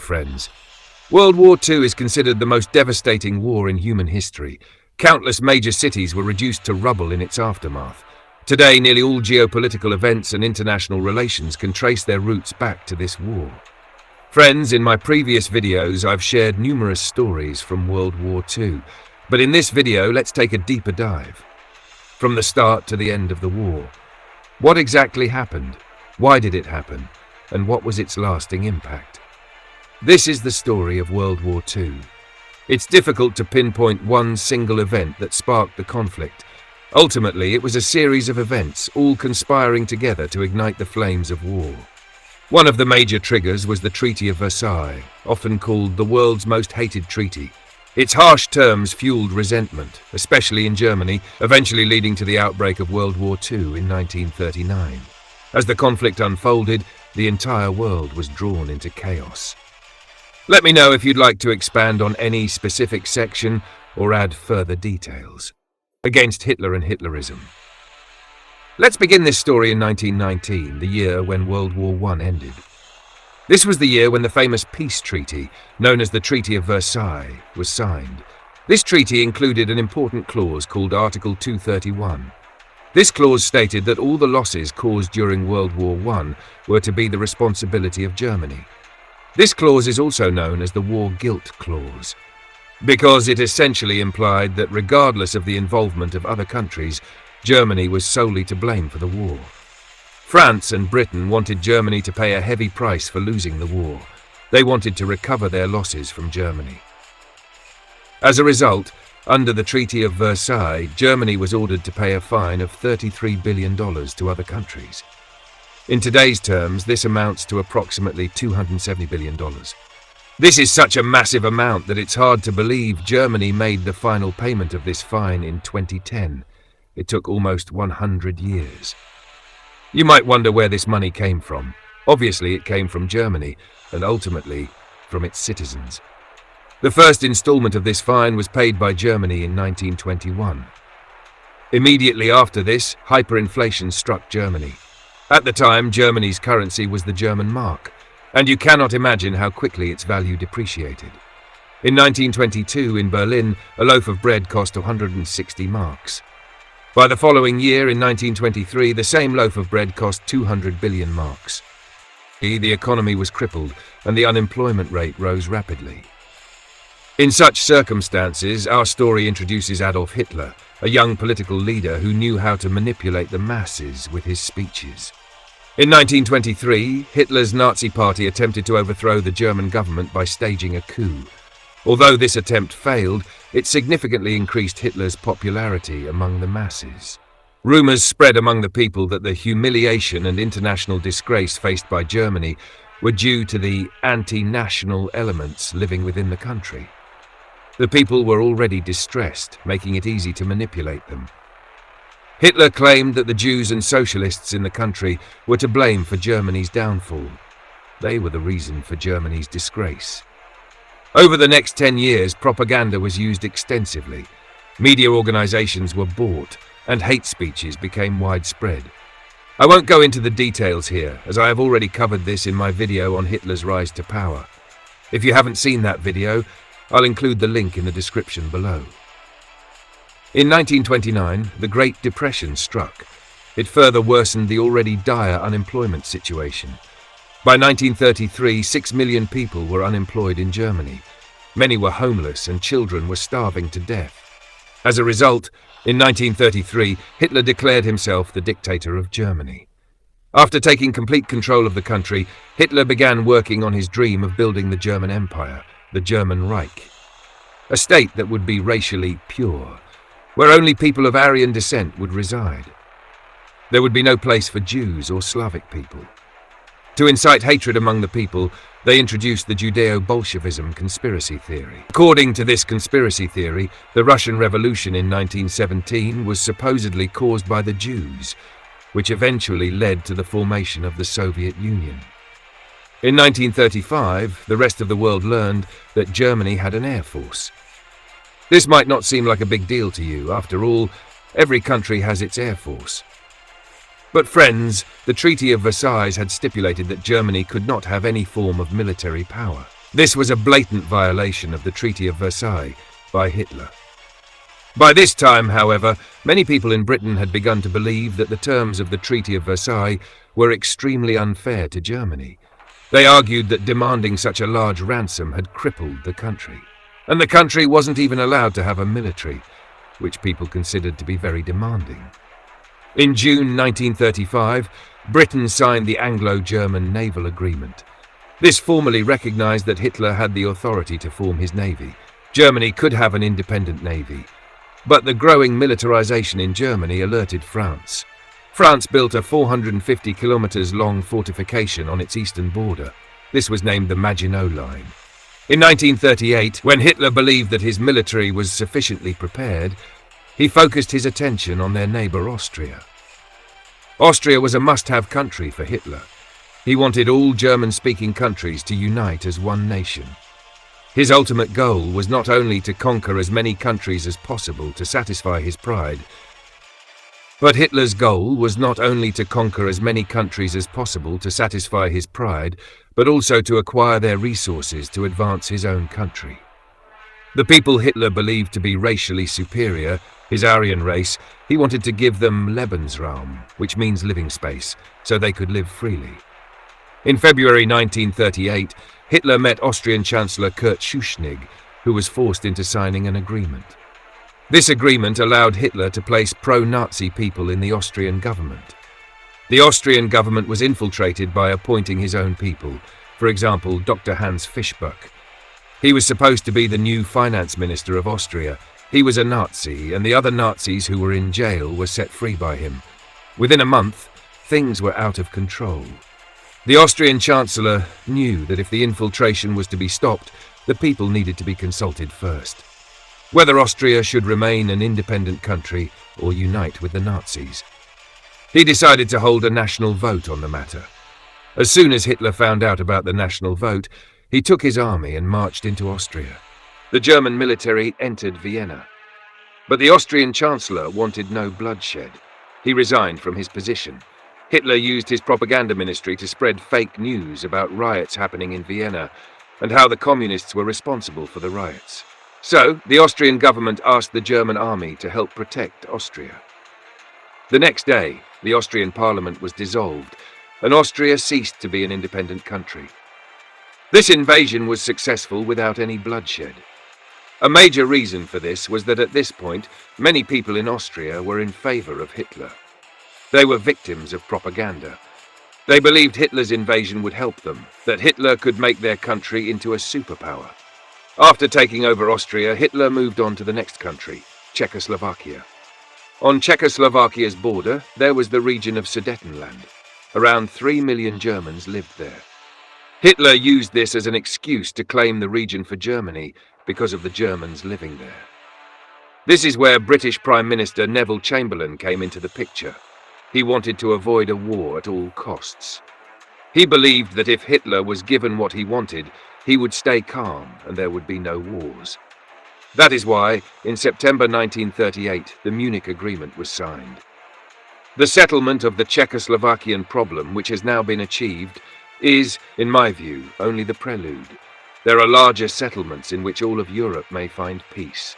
friends. World War II is considered the most devastating war in human history. Countless major cities were reduced to rubble in its aftermath. Today, nearly all geopolitical events and international relations can trace their roots back to this war. Friends, in my previous videos, I've shared numerous stories from World War II, but in this video, let's take a deeper dive. From the start to the end of the war. What exactly happened? Why did it happen? And what was its lasting impact? This is the story of World War II. It's difficult to pinpoint one single event that sparked the conflict. Ultimately, it was a series of events, all conspiring together to ignite the flames of war. One of the major triggers was the Treaty of Versailles, often called the world's most hated treaty. Its harsh terms fueled resentment, especially in Germany, eventually leading to the outbreak of World War II in 1939. As the conflict unfolded, the entire world was drawn into chaos. Let me know if you'd like to expand on any specific section or add further details. Against Hitler and Hitlerism. Let's begin this story in 1919, the year when World War I ended. This was the year when the famous peace treaty, known as the Treaty of Versailles, was signed. This treaty included an important clause called Article 231. This clause stated that all the losses caused during World War I were to be the responsibility of Germany. This clause is also known as the War Guilt Clause, because it essentially implied that regardless of the involvement of other countries, Germany was solely to blame for the war. France and Britain wanted Germany to pay a heavy price for losing the war. They wanted to recover their losses from Germany. As a result, under the Treaty of Versailles, Germany was ordered to pay a fine of $33 billion to other countries. In today's terms, this amounts to approximately $270 billion. This is such a massive amount that it's hard to believe Germany made the final payment of this fine in 2010. It took almost 100 years. You might wonder where this money came from. Obviously, it came from Germany, and ultimately, from its citizens. The first installment of this fine was paid by Germany in 1921. Immediately after this, hyperinflation struck Germany. At the time, Germany's currency was the German mark, and you cannot imagine how quickly its value depreciated. In 1922, in Berlin, a loaf of bread cost 160 marks. By the following year, in 1923, the same loaf of bread cost 200 billion marks. The economy was crippled, and the unemployment rate rose rapidly. In such circumstances, our story introduces Adolf Hitler, a young political leader who knew how to manipulate the masses with his speeches. In 1923, Hitler's Nazi Party attempted to overthrow the German government by staging a coup. Although this attempt failed, it significantly increased Hitler's popularity among the masses. Rumors spread among the people that the humiliation and international disgrace faced by Germany were due to the anti-national elements living within the country. The people were already distressed, making it easy to manipulate them. Hitler claimed that the Jews and socialists in the country were to blame for Germany's downfall. They were the reason for Germany's disgrace. Over the next 10 years, propaganda was used extensively. Media organizations were bought, and hate speeches became widespread. I won't go into the details here, as I have already covered this in my video on Hitler's rise to power. If you haven't seen that video, I'll include the link in the description below. In 1929, the Great Depression struck. It further worsened the already dire unemployment situation. By 1933, 6 million people were unemployed in Germany. Many were homeless and children were starving to death. As a result, in 1933, Hitler declared himself the dictator of Germany. After taking complete control of the country, Hitler began working on his dream of building the German Empire, the German Reich. A state that would be racially pure, where only people of Aryan descent would reside. There would be no place for Jews or Slavic people. To incite hatred among the people, they introduced the Judeo-Bolshevism conspiracy theory. According to this conspiracy theory, the Russian Revolution in 1917 was supposedly caused by the Jews, which eventually led to the formation of the Soviet Union. In 1935, the rest of the world learned that Germany had an air force. This might not seem like a big deal to you. After all, every country has its air force. But friends, the Treaty of Versailles had stipulated that Germany could not have any form of military power. This was a blatant violation of the Treaty of Versailles by Hitler. By this time, however, many people in Britain had begun to believe that the terms of the Treaty of Versailles were extremely unfair to Germany. They argued that demanding such a large ransom had crippled the country. And the country wasn't even allowed to have a military, which people considered to be very demanding. In June 1935, Britain signed the Anglo-German Naval Agreement. This formally recognized that Hitler had the authority to form his navy. Germany could have an independent navy. But the growing militarization in Germany alerted France. France built a 450 kilometers long fortification on its eastern border. This was named the Maginot Line. In 1938, when Hitler believed that his military was sufficiently prepared, he focused his attention on their neighbor Austria. Austria was a must-have country for Hitler. He wanted all German-speaking countries to unite as one nation. His ultimate goal was not only to conquer as many countries as possible to satisfy his pride, but Hitler's goal was not only to conquer as many countries as possible to satisfy his pride, but also to acquire their resources to advance his own country. The people Hitler believed to be racially superior, his Aryan race, he wanted to give them Lebensraum, which means living space, so they could live freely. In February 1938, Hitler met Austrian Chancellor Kurt Schuschnigg, who was forced into signing an agreement. This agreement allowed Hitler to place pro-Nazi people in the Austrian government. The Austrian government was infiltrated by appointing his own people, for example, Dr. Hans Fischbach. He was supposed to be the new finance minister of Austria. He was a Nazi, and the other Nazis who were in jail were set free by him. Within a month, things were out of control. The Austrian Chancellor knew that if the infiltration was to be stopped, the people needed to be consulted first. Whether Austria should remain an independent country or unite with the Nazis. He decided to hold a national vote on the matter. As soon as Hitler found out about the national vote, he took his army and marched into Austria. The German military entered Vienna. But the Austrian Chancellor wanted no bloodshed. He resigned from his position. Hitler used his propaganda ministry to spread fake news about riots happening in Vienna and how the communists were responsible for the riots. So, the Austrian government asked the German army to help protect Austria. The next day, the Austrian parliament was dissolved, and Austria ceased to be an independent country. This invasion was successful without any bloodshed. A major reason for this was that at this point, many people in Austria were in favor of Hitler. They were victims of propaganda. They believed Hitler's invasion would help them, that Hitler could make their country into a superpower. After taking over Austria, Hitler moved on to the next country, Czechoslovakia. On Czechoslovakia's border, there was the region of Sudetenland. Around 3 million Germans lived there. Hitler used this as an excuse to claim the region for Germany because of the Germans living there. This is where British Prime Minister Neville Chamberlain came into the picture. He wanted to avoid a war at all costs. He believed that if Hitler was given what he wanted, he would stay calm and there would be no wars. That is why, in September 1938, the Munich Agreement was signed. The settlement of the Czechoslovakian problem, which has now been achieved, is, in my view, only the prelude. There are larger settlements in which all of Europe may find peace.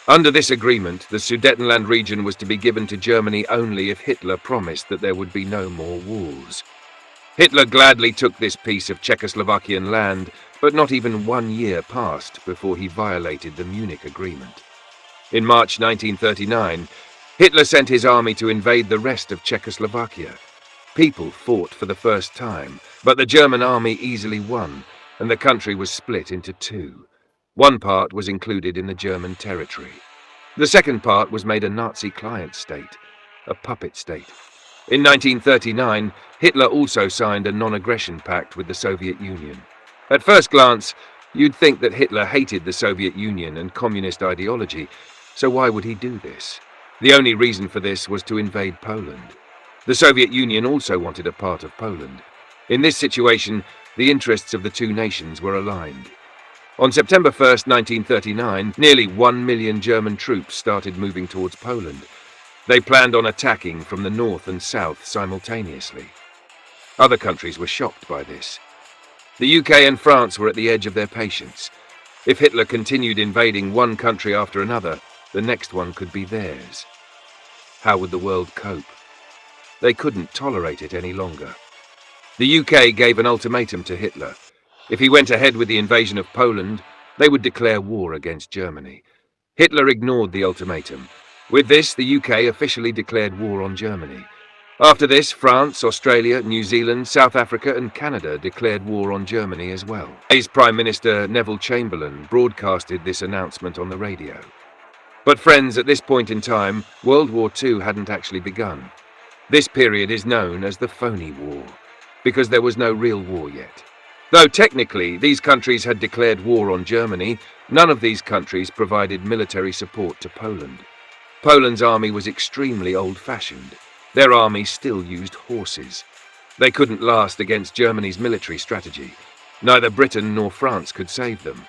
Under this agreement, the Sudetenland region was to be given to Germany only if Hitler promised that there would be no more wars. Hitler gladly took this piece of Czechoslovakian land, but not even 1 year passed before he violated the Munich Agreement. In March 1939, Hitler sent his army to invade the rest of Czechoslovakia. People fought for the first time, but the German army easily won, and the country was split into two. One part was included in the German territory. The second part was made a Nazi client state, a puppet state. In 1939, Hitler also signed a non-aggression pact with the Soviet Union. At first glance, you'd think that Hitler hated the Soviet Union and communist ideology, so why would he do this? The only reason for this was to invade Poland. The Soviet Union also wanted a part of Poland. In this situation, the interests of the two nations were aligned. On September 1st, 1939, nearly 1 million German troops started moving towards Poland. They planned on attacking from the north and south simultaneously. Other countries were shocked by this. The UK and France were at the edge of their patience. If Hitler continued invading one country after another, the next one could be theirs. How would the world cope? They couldn't tolerate it any longer. The UK gave an ultimatum to Hitler. If he went ahead with the invasion of Poland, they would declare war against Germany. Hitler ignored the ultimatum. With this, the UK officially declared war on Germany. After this, France, Australia, New Zealand, South Africa and Canada declared war on Germany as well. His Prime Minister Neville Chamberlain broadcasted this announcement on the radio. But friends, at this point in time, World War II hadn't actually begun. This period is known as the phony war, because there was no real war yet. Though technically these countries had declared war on Germany, none of these countries provided military support to Poland. Poland's army was extremely old-fashioned. Their army still used horses. They couldn't last against Germany's military strategy. Neither Britain nor France could save them.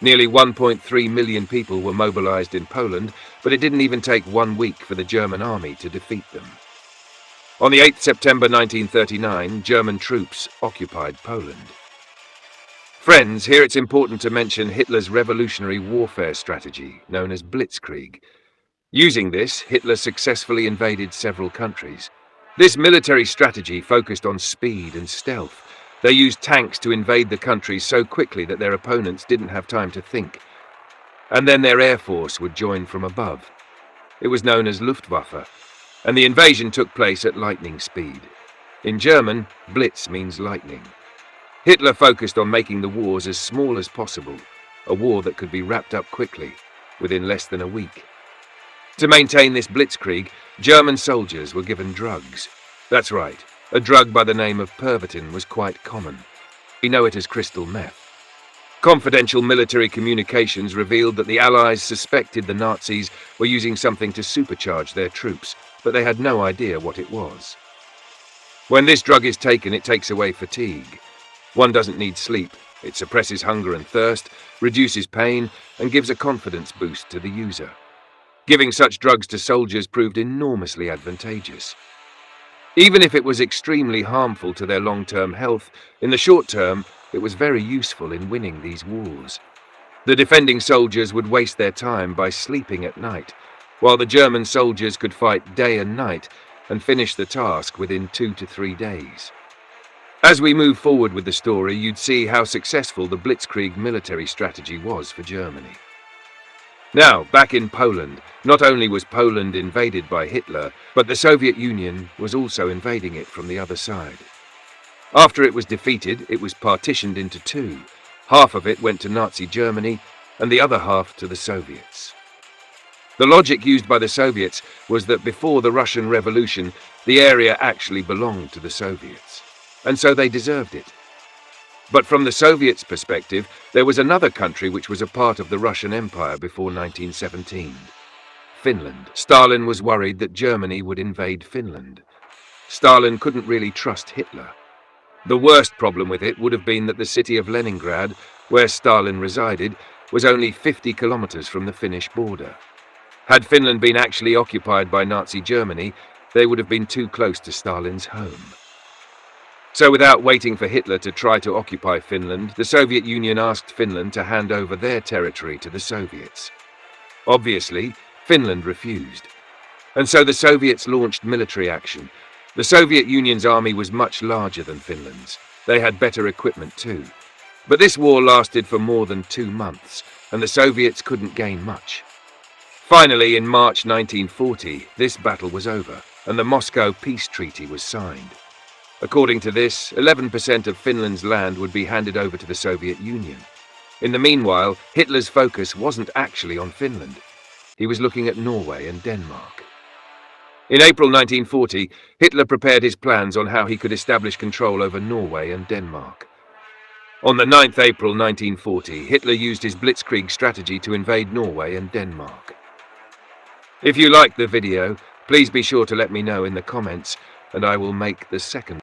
Nearly 1.3 million people were mobilized in Poland, but it didn't even take 1 week for the German army to defeat them. On the 8th September 1939, German troops occupied Poland. Friends, here it's important to mention Hitler's revolutionary warfare strategy, known as blitzkrieg. Using this, Hitler successfully invaded several countries. This military strategy focused on speed and stealth. They used tanks to invade the countries so quickly that their opponents didn't have time to think. And then their air force would join from above. It was known as Luftwaffe, and the invasion took place at lightning speed. In German, Blitz means lightning. Hitler focused on making the wars as small as possible, a war that could be wrapped up quickly, within less than a week. To maintain this blitzkrieg, German soldiers were given drugs. That's right, a drug by the name of Pervitin was quite common. We know it as crystal meth. Confidential military communications revealed that the Allies suspected the Nazis were using something to supercharge their troops, but they had no idea what it was. When this drug is taken, it takes away fatigue. One doesn't need sleep. It suppresses hunger and thirst, reduces pain, and gives a confidence boost to the user. Giving such drugs to soldiers proved enormously advantageous. Even if it was extremely harmful to their long-term health, in the short term, it was very useful in winning these wars. The defending soldiers would waste their time by sleeping at night, while the German soldiers could fight day and night and finish the task within 2 to 3 days. As we move forward with the story, you'd see how successful the blitzkrieg military strategy was for Germany. Now, back in Poland, not only was Poland invaded by Hitler, but the Soviet Union was also invading it from the other side. After it was defeated, it was partitioned into two. Half of it went to Nazi Germany, and the other half to the Soviets. The logic used by the Soviets was that before the Russian Revolution, the area actually belonged to the Soviets, and so they deserved it. But from the Soviets' perspective, there was another country which was a part of the Russian Empire before 1917. Finland. Stalin was worried that Germany would invade Finland. Stalin couldn't really trust Hitler. The worst problem with it would have been that the city of Leningrad, where Stalin resided, was only 50 kilometers from the Finnish border. Had Finland been actually occupied by Nazi Germany, they would have been too close to Stalin's home. So without waiting for Hitler to try to occupy Finland, the Soviet Union asked Finland to hand over their territory to the Soviets. Obviously, Finland refused. And so the Soviets launched military action. The Soviet Union's army was much larger than Finland's. They had better equipment too. But this war lasted for more than 2 months, and the Soviets couldn't gain much. Finally, in March 1940, this battle was over, and the Moscow Peace Treaty was signed. According to this, 11% of Finland's land would be handed over to the Soviet Union. In the meanwhile, Hitler's focus wasn't actually on Finland. He was looking at Norway and Denmark. In April 1940, Hitler prepared his plans on how he could establish control over Norway and Denmark. On the 9th April 1940, Hitler used his blitzkrieg strategy to invade Norway and Denmark. If you liked the video, please be sure to let me know in the comments, and I will make the second.